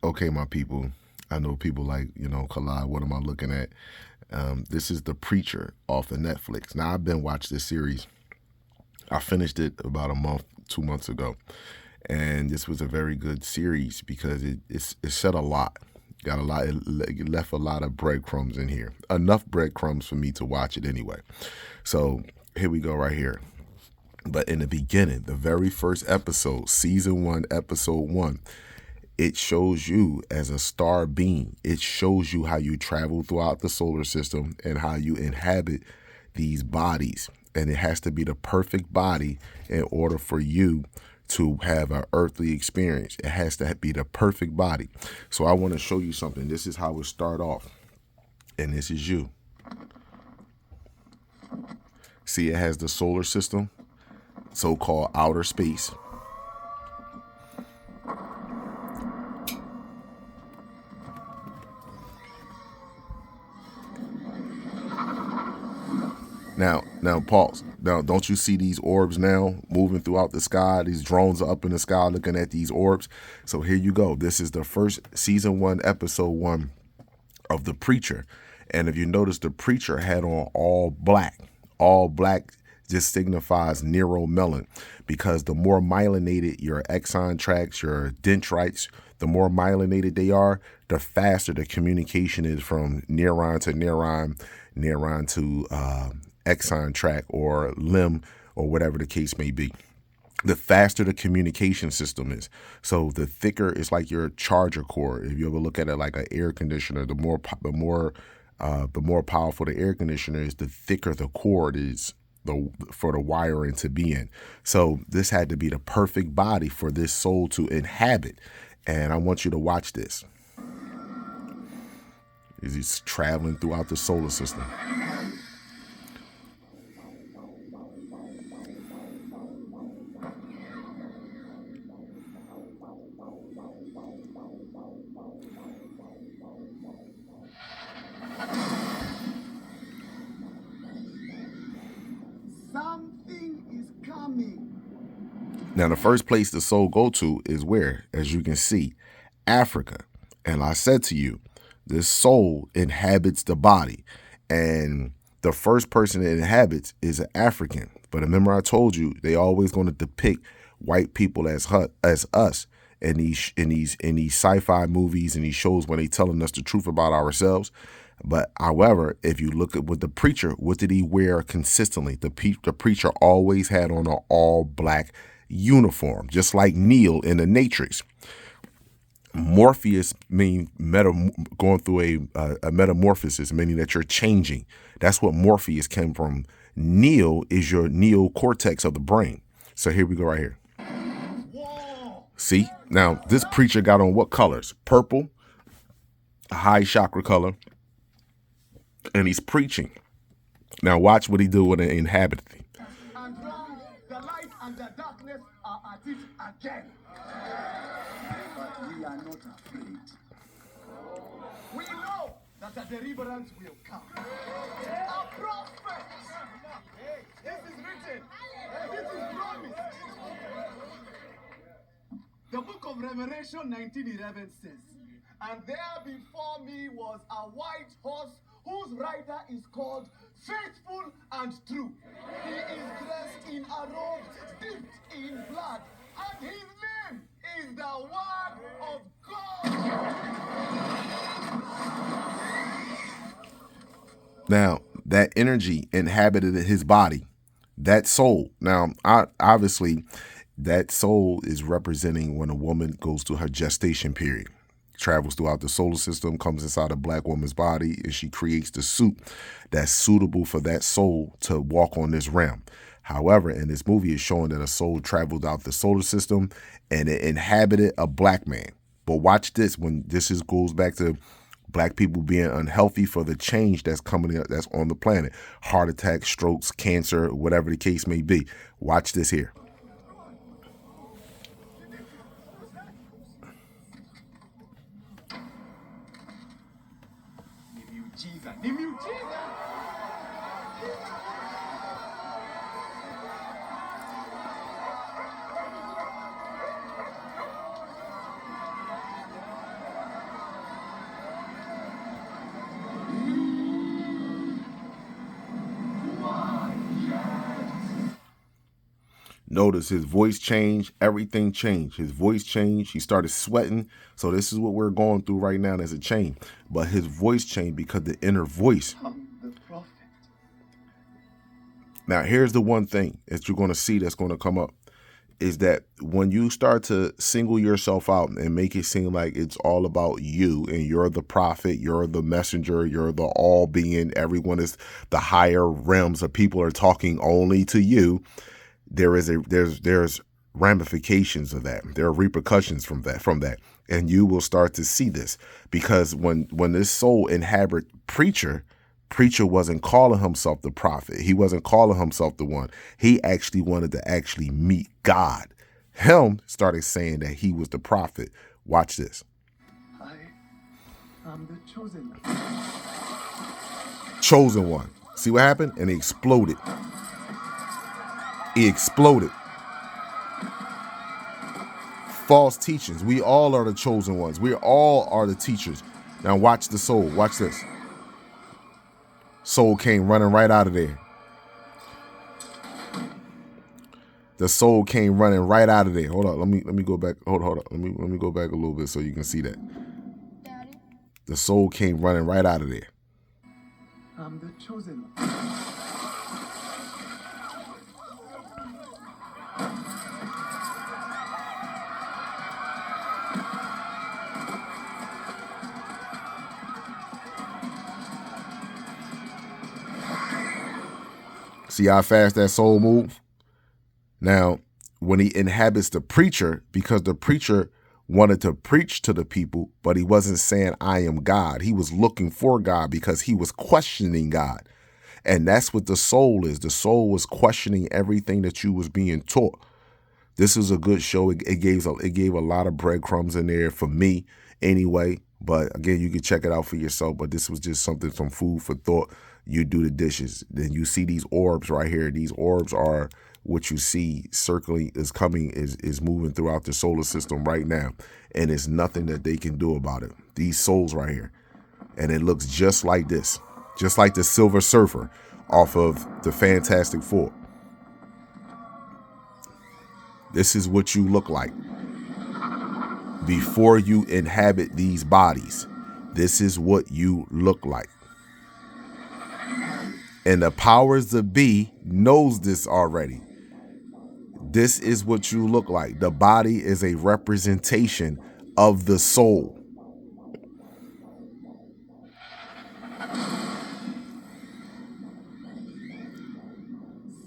Okay, my people. I know people like, Collide, what am I looking at? This is The Preacher off of Netflix. Now, I've been watching this series. I finished it about a month, 2 months ago. And this was a very good series because it said a lot. Got a lot, it left a lot of breadcrumbs in here. Enough breadcrumbs for me to watch it anyway. So here we go right here. But in the beginning, the very first episode, season 1, episode 1, it shows you as a star being. It shows you how you travel throughout the solar system and how you inhabit these bodies. And it has to be the perfect body in order for you to have an earthly experience. It has to be the perfect body. So I want to show you something. This is how it start off. And this is you. See, it has the solar system, so-called outer space. Now, pause. Now, don't you see these orbs now moving throughout the sky? These drones are up in the sky looking at these orbs. So here you go. This is the first season 1, episode 1 of The Preacher. And if you notice, The Preacher had on all black. All black just signifies neuromelon, because the more myelinated your exon tracks, your dendrites, the more myelinated they are, the faster the communication is from neuron to neuron, neuron to exon track or limb or whatever the case may be. The faster the communication system is. So the thicker it's like your charger cord. If you ever look at it like an air conditioner, the more powerful the air conditioner is, the thicker the cord is for the wiring to be in. So this had to be the perfect body for this soul to inhabit. And I want you to watch this. He's traveling throughout the solar system. Something is coming. Now, the first place the soul go to is where? As you can see, Africa. And I said to you, this soul inhabits the body. And the first person it inhabits is an African. But remember, I told you they always going to depict white people as us in these sci-fi movies and these shows when they telling us the truth about ourselves. But however, if you look at with The Preacher, what did he wear consistently? The preacher always had on an all black uniform, just like Neo in the Matrix. Morpheus means going through a metamorphosis, meaning that you're changing. That's what Morpheus came from. Neo is your neocortex of the brain. So here we go right here. See? Now, this preacher got on what colors? Purple, a high chakra color, and he's preaching. Now watch what he do with an inhabitant. And now the light and the darkness are at it again. But we are not afraid. We know that a deliverance will come. A prophet. This is written. This is promised. The book of Revelation 19:11 says, and there before me was a white horse whose rider is called Faithful and True. He is dressed in a robe dipped in blood, and his name is the Word of God. Now, that energy inhabited his body, that soul. Now, obviously, that soul is representing when a woman goes through her gestation period, travels throughout the solar system, comes inside a black woman's body, and she creates the suit that's suitable for that soul to walk on this realm. However, in this movie, it's showing that a soul traveled out the solar system and it inhabited a black man. But watch this, when goes back to black people being unhealthy for the change that's coming up, that's on the planet. Heart attacks, strokes, cancer, whatever the case may be. Watch this here. Notice his voice changed. Everything changed. His voice changed. He started sweating. So this is what we're going through right now as a change. But his voice changed because the inner voice. I'm the prophet. Now, here's the one thing that you're going to see that's going to come up is that when you start to single yourself out and make it seem like it's all about you and you're the prophet, you're the messenger, you're the all being, everyone is the higher realms of people are talking only to you. There's ramifications of that. There are repercussions from that. And you will start to see this because when this soul inhabit preacher wasn't calling himself the prophet. He wasn't calling himself the one. He actually wanted to actually meet God. Him started saying that he was the prophet. Watch this. I am the chosen one. Chosen one. See what happened? And he exploded. He exploded. False teachings. We all are the chosen ones. We all are the teachers. Now watch the soul. Watch this. Soul came running right out of there. The soul came running right out of there. Hold on. Let me go back. Hold on. Let me go back a little bit so you can see that. Daddy? The soul came running right out of there. I'm the chosen one. See how fast that soul moved? Now, when he inhabits the preacher, because the preacher wanted to preach to the people, but he wasn't saying, I am God. He was looking for God because he was questioning God. And that's what the soul is. The soul was questioning everything that you was being taught. This is a good show. It gave a lot of breadcrumbs in there for me anyway. But again, you can check it out for yourself. But this was just something, some food for thought. You do the dishes. Then you see these orbs right here. These orbs are what you see circling is moving throughout the solar system right now. And there's nothing that they can do about it. These souls right here. And it looks just like this. Just like the Silver Surfer off of the Fantastic Four. This is what you look like before you inhabit these bodies. This is what you look like. And the powers that be knows this already. This is what you look like. The body is a representation of the soul.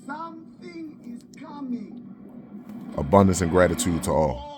Something is coming. Abundance and gratitude to all.